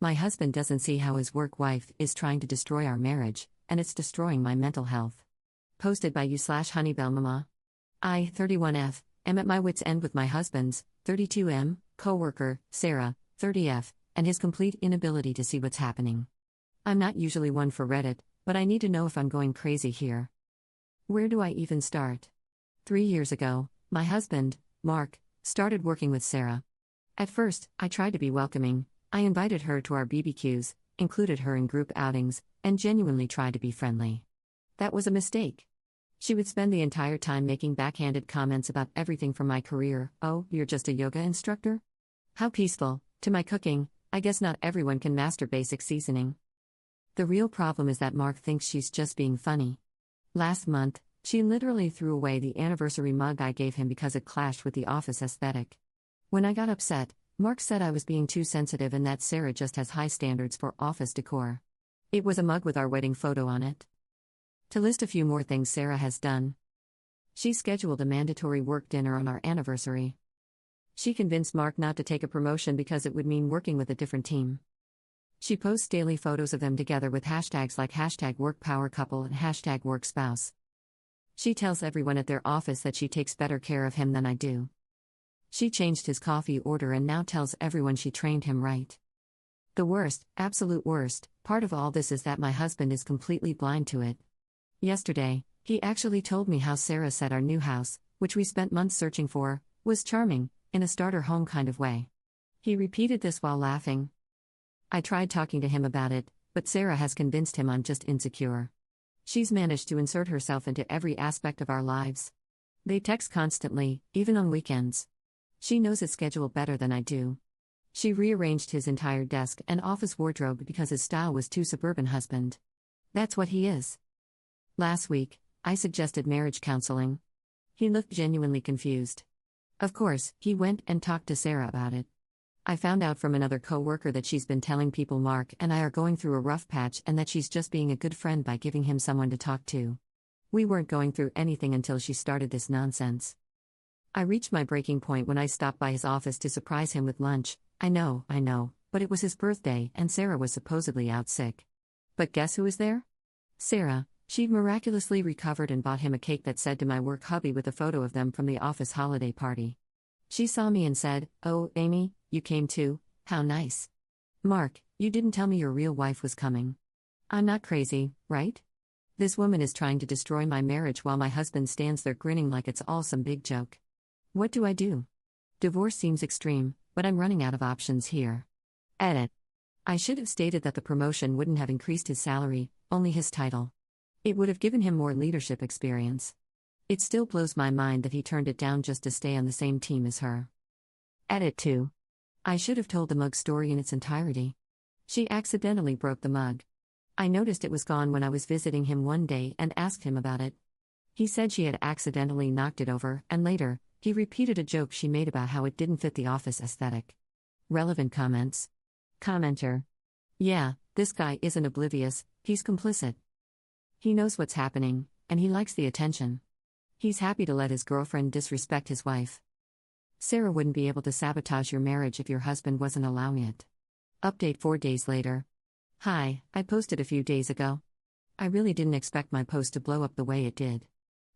My husband doesn't see how his work wife is trying to destroy our marriage, and it's destroying my mental health. Posted by you/Honeybellmama. I, 31F, am at my wit's end with my husband's, 32M, co-worker, Sarah, 30F, and his complete inability to see what's happening. I'm not usually one for Reddit, but I need to know if I'm going crazy here. Where do I even start? 3 years ago, my husband, Mark, started working with Sarah. At first, I tried to be welcoming. I invited her to our BBQs, included her in group outings, and genuinely tried to be friendly. That was a mistake. She would spend the entire time making backhanded comments about everything from my career. Oh, you're just a yoga instructor? How peaceful, to my cooking. I guess not everyone can master basic seasoning. The real problem is that Mark thinks she's just being funny. Last month, she literally threw away the anniversary mug I gave him because it clashed with the office aesthetic. When I got upset, Mark said I was being too sensitive and that Sarah just has high standards for office decor. It was a mug with our wedding photo on it. To list a few more things Sarah has done. She scheduled a mandatory work dinner on our anniversary. She convinced Mark not to take a promotion because it would mean working with a different team. She posts daily photos of them together with hashtags like #workpowercouple and #workspouse. She tells everyone at their office that she takes better care of him than I do. She changed his coffee order and now tells everyone she trained him right. The worst, absolute worst, part of all this is that my husband is completely blind to it. Yesterday, he actually told me how Sarah said our new house, which we spent months searching for, was charming, in a starter home kind of way. He repeated this while laughing. I tried talking to him about it, but Sarah has convinced him I'm just insecure. She's managed to insert herself into every aspect of our lives. They text constantly, even on weekends. She knows his schedule better than I do. She rearranged his entire desk and office wardrobe because his style was too suburban husband. That's what he is. Last week, I suggested marriage counseling. He looked genuinely confused. Of course, he went and talked to Sarah about it. I found out from another co-worker that she's been telling people Mark and I are going through a rough patch and that she's just being a good friend by giving him someone to talk to. We weren't going through anything until she started this nonsense. I reached my breaking point when I stopped by his office to surprise him with lunch. I know, but it was his birthday and Sarah was supposedly out sick. But guess who was there? Sarah. She'd miraculously recovered and bought him a cake that said "to my work hubby" with a photo of them from the office holiday party. She saw me and said, "Oh, Amy, you came too, how nice. Mark, you didn't tell me your real wife was coming. I'm not crazy, right? This woman is trying to destroy my marriage while my husband stands there grinning like it's all some big joke. What do I do? Divorce seems extreme, but I'm running out of options here. Edit. I should have stated that the promotion wouldn't have increased his salary, only his title. It would have given him more leadership experience. It still blows my mind that he turned it down just to stay on the same team as her. Edit 2. I should have told the mug story in its entirety. She accidentally broke the mug. I noticed it was gone when I was visiting him one day and asked him about it. He said she had accidentally knocked it over, and later, he repeated a joke she made about how it didn't fit the office aesthetic. Relevant comments. Commenter. Yeah, this guy isn't oblivious, he's complicit. He knows what's happening, and he likes the attention. He's happy to let his girlfriend disrespect his wife. Sarah wouldn't be able to sabotage your marriage if your husband wasn't allowing it. Update 4 days later. Hi, I posted a few days ago. I really didn't expect my post to blow up the way it did.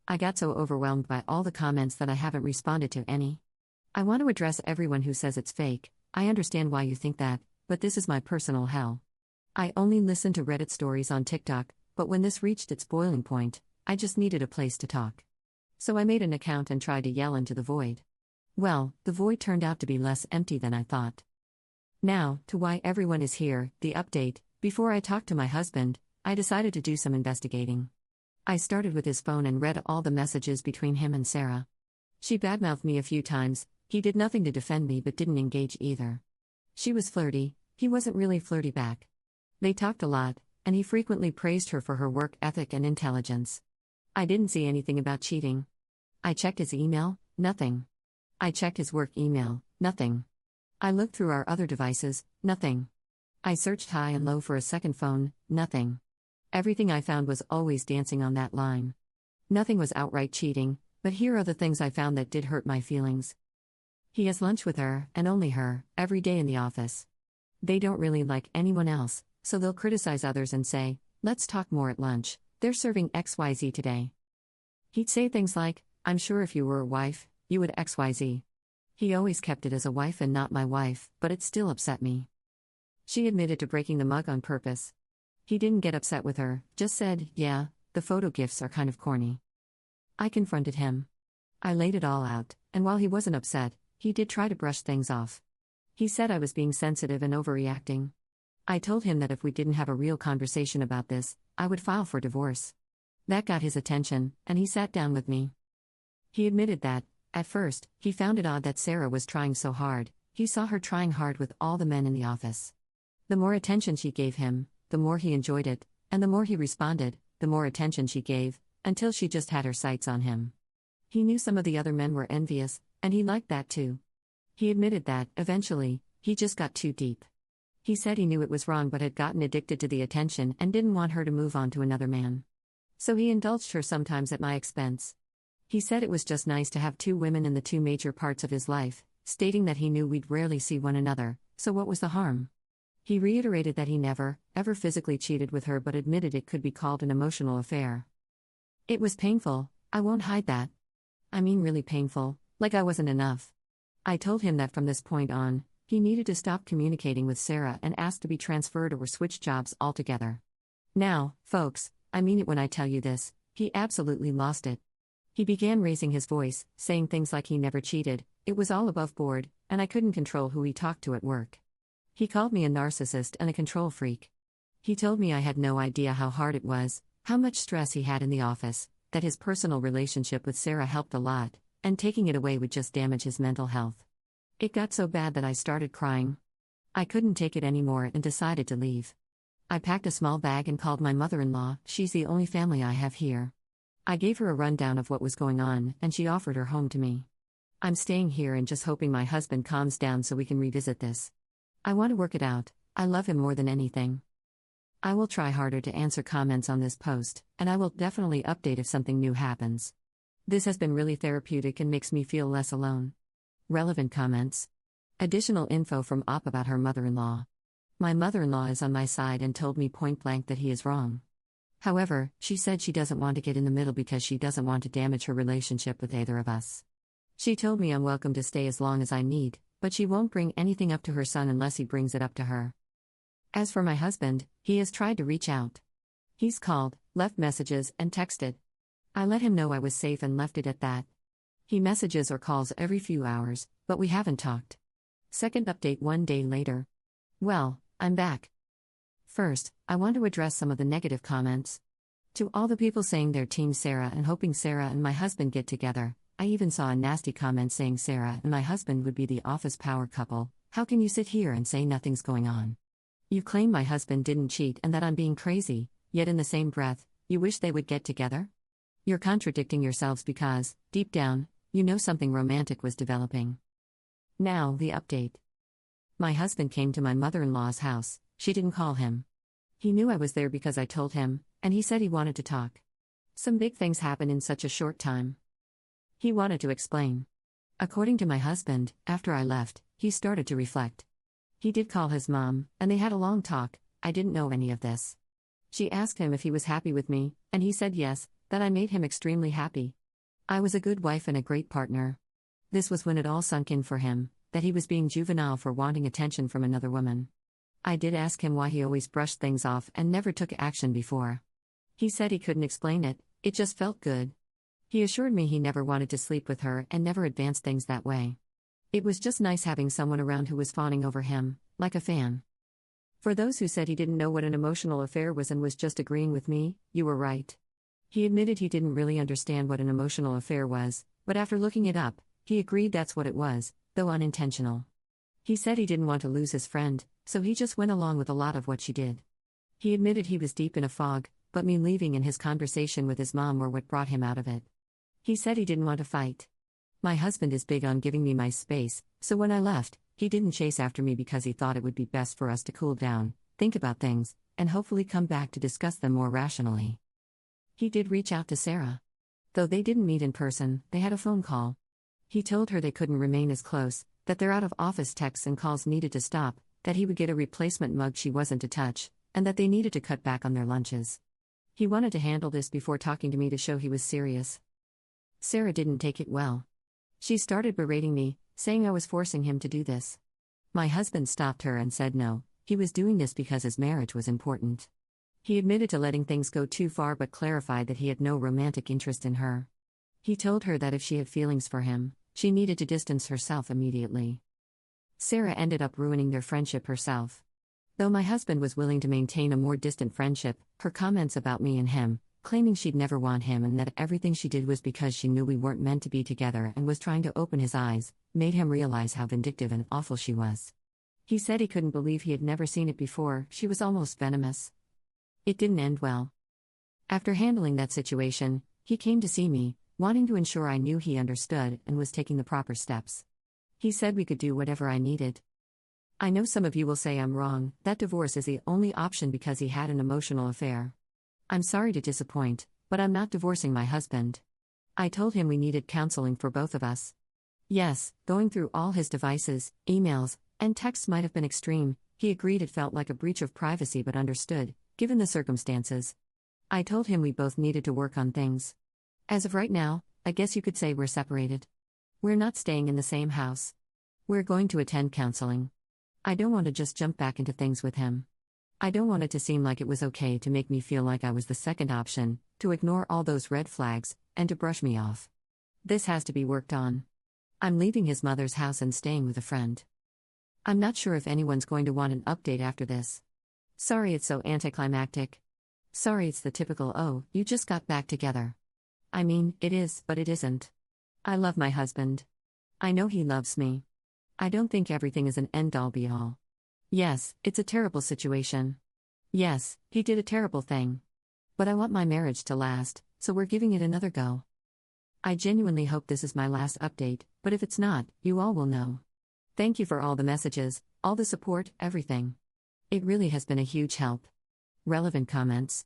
I got so overwhelmed by all the comments that I haven't responded to any. I want to address everyone who says it's fake. I understand why you think that, but this is my personal hell. I only listen to Reddit stories on TikTok, but when this reached its boiling point, I just needed a place to talk. So I made an account and tried to yell into the void. Well, the void turned out to be less empty than I thought. Now, to why everyone is here, the update. Before I talked to my husband, I decided to do some investigating. I started with his phone and read all the messages between him and Sarah. She badmouthed me a few times. He did nothing to defend me but didn't engage either. She was flirty, he wasn't really flirty back. They talked a lot, and he frequently praised her for her work ethic and intelligence. I didn't see anything about cheating. I checked his email, nothing. I checked his work email, nothing. I looked through our other devices, nothing. I searched high and low for a second phone, nothing. Everything I found was always dancing on that line. Nothing was outright cheating, but here are the things I found that did hurt my feelings. He has lunch with her, and only her, every day in the office. They don't really like anyone else, so they'll criticize others and say, "Let's talk more at lunch. They're serving XYZ today." He'd say things like, "I'm sure if you were a wife, you would XYZ." He always kept it as a wife and not my wife, but it still upset me. She admitted to breaking the mug on purpose. He didn't get upset with her, just said, "Yeah, the photo gifts are kind of corny." I confronted him. I laid it all out, and while he wasn't upset, he did try to brush things off. He said I was being sensitive and overreacting. I told him that if we didn't have a real conversation about this, I would file for divorce. That got his attention, and he sat down with me. He admitted that, at first, he found it odd that Sarah was trying so hard. He saw her trying hard with all the men in the office. The more attention she gave him, the more he enjoyed it, and the more he responded, the more attention she gave, until she just had her sights on him. He knew some of the other men were envious, and he liked that too. He admitted that, eventually, he just got too deep. He said he knew it was wrong but had gotten addicted to the attention and didn't want her to move on to another man. So he indulged her sometimes at my expense. He said it was just nice to have two women in the two major parts of his life, stating that he knew we'd rarely see one another, so what was the harm? He reiterated that he never, ever physically cheated with her but admitted it could be called an emotional affair. It was painful, I won't hide that. I mean really painful, like I wasn't enough. I told him that from this point on, he needed to stop communicating with Sarah and ask to be transferred or switch jobs altogether. Now, folks, I mean it when I tell you this, he absolutely lost it. He began raising his voice, saying things like he never cheated, it was all above board, and I couldn't control who he talked to at work. He called me a narcissist and a control freak. He told me I had no idea how hard it was, how much stress he had in the office, that his personal relationship with Sarah helped a lot, and taking it away would just damage his mental health. It got so bad that I started crying. I couldn't take it anymore and decided to leave. I packed a small bag and called my mother-in-law, she's the only family I have here. I gave her a rundown of what was going on, and she offered her home to me. I'm staying here and just hoping my husband calms down so we can revisit this. I want to work it out, I love him more than anything. I will try harder to answer comments on this post, and I will definitely update if something new happens. This has been really therapeutic and makes me feel less alone. Relevant comments. Additional info from Op about her mother-in-law. My mother-in-law is on my side and told me point blank that he is wrong. However, she said she doesn't want to get in the middle because she doesn't want to damage her relationship with either of us. She told me I'm welcome to stay as long as I need, but she won't bring anything up to her son unless he brings it up to her. As for my husband, he has tried to reach out. He's called, left messages, and texted. I let him know I was safe and left it at that. He messages or calls every few hours, but we haven't talked. Second update 1 day later. Well, I'm back. First, I want to address some of the negative comments. To all the people saying they're Team Sarah and hoping Sarah and my husband get together, I even saw a nasty comment saying Sarah and my husband would be the office power couple. How can you sit here and say nothing's going on? You claim my husband didn't cheat and that I'm being crazy, yet in the same breath, you wish they would get together? You're contradicting yourselves because, deep down, you know something romantic was developing. Now, the update. My husband came to my mother-in-law's house, she didn't call him. He knew I was there because I told him, and he said he wanted to talk. Some big things happened in such a short time. He wanted to explain. According to my husband, after I left, he started to reflect. He did call his mom, and they had a long talk. I didn't know any of this. She asked him if he was happy with me, and he said yes, that I made him extremely happy. I was a good wife and a great partner. This was when it all sunk in for him, that he was being juvenile for wanting attention from another woman. I did ask him why he always brushed things off and never took action before. He said he couldn't explain it, it just felt good. He assured me he never wanted to sleep with her and never advanced things that way. It was just nice having someone around who was fawning over him, like a fan. For those who said he didn't know what an emotional affair was and was just agreeing with me, you were right. He admitted he didn't really understand what an emotional affair was, but after looking it up, he agreed that's what it was, though unintentional. He said he didn't want to lose his friend, so he just went along with a lot of what she did. He admitted he was deep in a fog, but me leaving and his conversation with his mom were what brought him out of it. He said he didn't want to fight. My husband is big on giving me my space, so when I left, he didn't chase after me because he thought it would be best for us to cool down, think about things, and hopefully come back to discuss them more rationally. He did reach out to Sarah. Though they didn't meet in person, they had a phone call. He told her they couldn't remain as close, that their out-of-office texts and calls needed to stop, that he would get a replacement mug she wasn't to touch, and that they needed to cut back on their lunches. He wanted to handle this before talking to me to show he was serious. Sarah didn't take it well. She started berating me, saying I was forcing him to do this. My husband stopped her and said no, he was doing this because his marriage was important. He admitted to letting things go too far but clarified that he had no romantic interest in her. He told her that if she had feelings for him, she needed to distance herself immediately. Sarah ended up ruining their friendship herself. Though my husband was willing to maintain a more distant friendship, her comments about me and him, claiming she'd never want him and that everything she did was because she knew we weren't meant to be together and was trying to open his eyes, made him realize how vindictive and awful she was. He said he couldn't believe he had never seen it before. She was almost venomous. It didn't end well. After handling that situation, he came to see me, wanting to ensure I knew he understood and was taking the proper steps. He said we could do whatever I needed. I know some of you will say I'm wrong, that divorce is the only option because he had an emotional affair. I'm sorry to disappoint, but I'm not divorcing my husband. I told him we needed counseling for both of us. Yes, going through all his devices, emails, and texts might have been extreme. He agreed it felt like a breach of privacy but understood, given the circumstances. I told him we both needed to work on things. As of right now, I guess you could say we're separated. We're not staying in the same house. We're going to attend counseling. I don't want to just jump back into things with him. I don't want it to seem like it was okay to make me feel like I was the second option, to ignore all those red flags, and to brush me off. This has to be worked on. I'm leaving his mother's house and staying with a friend. I'm not sure if anyone's going to want an update after this. Sorry it's so anticlimactic. Sorry it's the typical "oh, you just got back together." I mean, it is, but it isn't. I love my husband. I know he loves me. I don't think everything is an end-all be-all. Yes, it's a terrible situation. Yes, he did a terrible thing. But I want my marriage to last, so we're giving it another go. I genuinely hope this is my last update, but if it's not, you all will know. Thank you for all the messages, all the support, everything. It really has been a huge help. Relevant comments.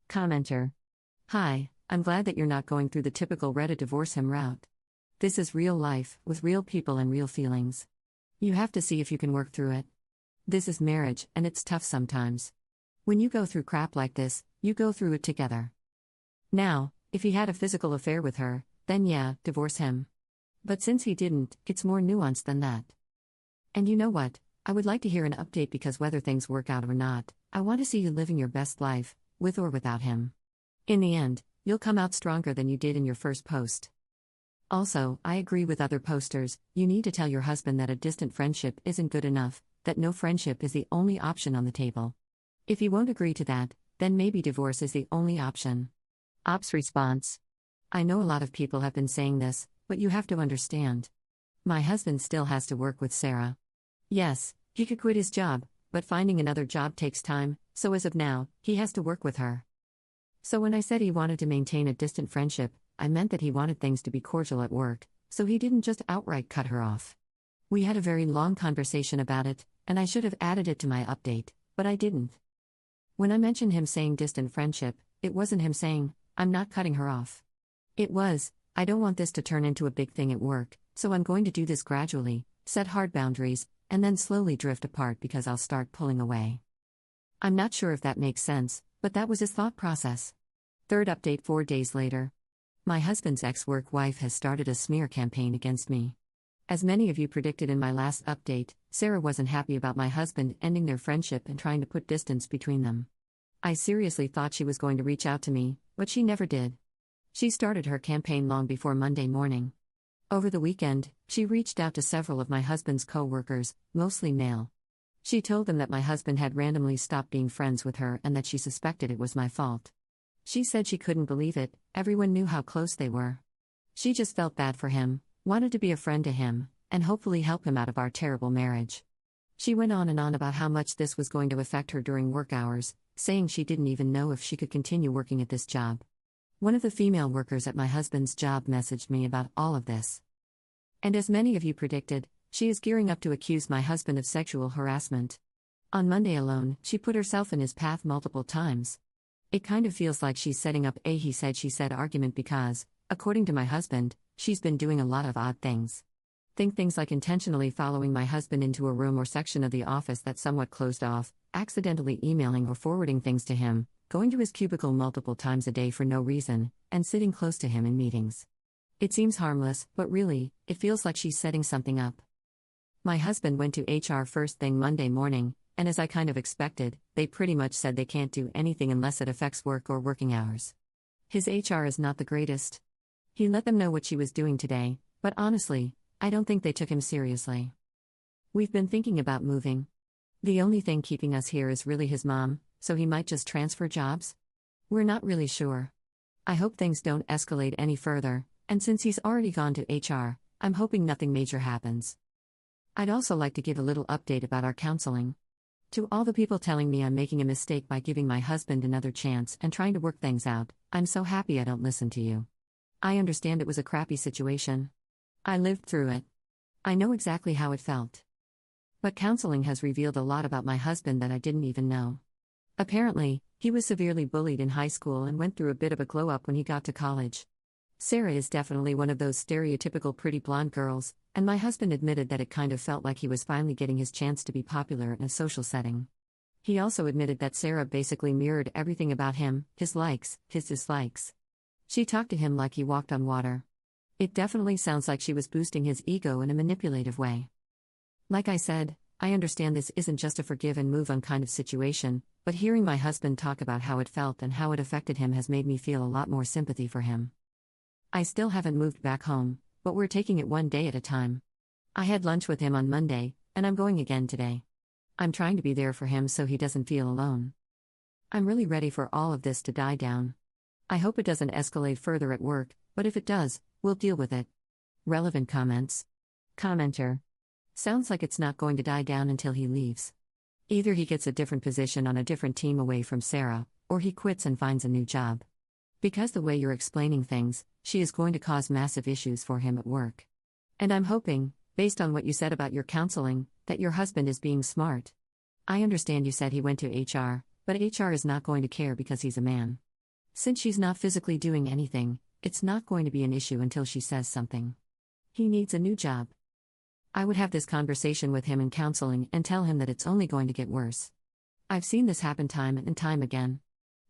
Commenter. Hi, I'm glad that you're not going through the typical Reddit divorce him route. This is real life, with real people and real feelings. You have to see if you can work through it. This is marriage, and it's tough sometimes. When you go through crap like this, you go through it together. Now, if he had a physical affair with her, then yeah, divorce him. But since he didn't, it's more nuanced than that. And you know what? I would like to hear an update because whether things work out or not, I want to see you living your best life, with or without him. In the end, you'll come out stronger than you did in your first post. Also, I agree with other posters, you need to tell your husband that a distant friendship isn't good enough, that no friendship is the only option on the table. If he won't agree to that, then maybe divorce is the only option. Ops response. I know a lot of people have been saying this, but you have to understand. My husband still has to work with Sarah. Yes, he could quit his job, but finding another job takes time, so as of now, he has to work with her. So when I said he wanted to maintain a distant friendship, I meant that he wanted things to be cordial at work, so he didn't just outright cut her off. We had a very long conversation about it, and I should have added it to my update, but I didn't. When I mentioned him saying distant friendship, it wasn't him saying, I'm not cutting her off. It was, I don't want this to turn into a big thing at work, so I'm going to do this gradually, set hard boundaries, and then slowly drift apart because I'll start pulling away. I'm not sure if that makes sense, but that was his thought process. Third update 4 days later. My husband's ex-work wife has started a smear campaign against me. As many of you predicted in my last update, Sarah wasn't happy about my husband ending their friendship and trying to put distance between them. I seriously thought she was going to reach out to me, but she never did. She started her campaign long before Monday morning. Over the weekend, she reached out to several of my husband's co-workers, mostly male. She told them that my husband had randomly stopped being friends with her and that she suspected it was my fault. She said she couldn't believe it, everyone knew how close they were. She just felt bad for him, wanted to be a friend to him, and hopefully help him out of our terrible marriage. She went on and on about how much this was going to affect her during work hours, saying she didn't even know if she could continue working at this job. One of the female workers at my husband's job messaged me about all of this. And as many of you predicted, she is gearing up to accuse my husband of sexual harassment. On Monday alone, she put herself in his path multiple times. It kind of feels like she's setting up a he said she said argument because, according to my husband, she's been doing a lot of odd things. Think things like intentionally following my husband into a room or section of the office that's somewhat closed off, accidentally emailing or forwarding things to him, going to his cubicle multiple times a day for no reason, and sitting close to him in meetings. It seems harmless, but really, it feels like she's setting something up. My husband went to HR first thing Monday morning, and as I kind of expected, they pretty much said they can't do anything unless it affects work or working hours. His HR is not the greatest. He let them know what she was doing today, but honestly, I don't think they took him seriously. We've been thinking about moving. The only thing keeping us here is really his mom, so he might just transfer jobs? We're not really sure. I hope things don't escalate any further, and since he's already gone to HR, I'm hoping nothing major happens. I'd also like to give a little update about our counseling. To all the people telling me I'm making a mistake by giving my husband another chance and trying to work things out, I'm so happy I don't listen to you. I understand it was a crappy situation. I lived through it. I know exactly how it felt. But counseling has revealed a lot about my husband that I didn't even know. Apparently, he was severely bullied in high school and went through a bit of a glow-up when he got to college. Sarah is definitely one of those stereotypical pretty blonde girls, and my husband admitted that it kind of felt like he was finally getting his chance to be popular in a social setting. He also admitted that Sarah basically mirrored everything about him, his likes, his dislikes. She talked to him like he walked on water. It definitely sounds like she was boosting his ego in a manipulative way. Like I said, I understand this isn't just a forgive and move on kind of situation, but hearing my husband talk about how it felt and how it affected him has made me feel a lot more sympathy for him. I still haven't moved back home, but we're taking it one day at a time. I had lunch with him on Monday, and I'm going again today. I'm trying to be there for him so he doesn't feel alone. I'm really ready for all of this to die down. I hope it doesn't escalate further at work, but if it does, we'll deal with it. Relevant comments. Commenter. Sounds like it's not going to die down until he leaves. Either he gets a different position on a different team away from Sarah, or he quits and finds a new job. Because the way you're explaining things, she is going to cause massive issues for him at work. And I'm hoping, based on what you said about your counseling, that your husband is being smart. I understand you said he went to HR, but HR is not going to care because he's a man. Since she's not physically doing anything, it's not going to be an issue until she says something. He needs a new job. I would have this conversation with him in counseling and tell him that it's only going to get worse. I've seen this happen time and time again.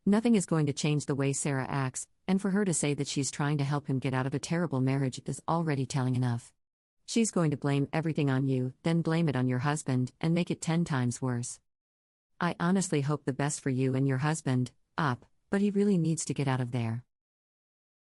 Nothing is going to change the way Sarah acts, and for her to say that she's trying to help him get out of a terrible marriage is already telling enough. She's going to blame everything on you, then blame it on your husband, and make it 10 times worse. I honestly hope the best for you and your husband, but he really needs to get out of there.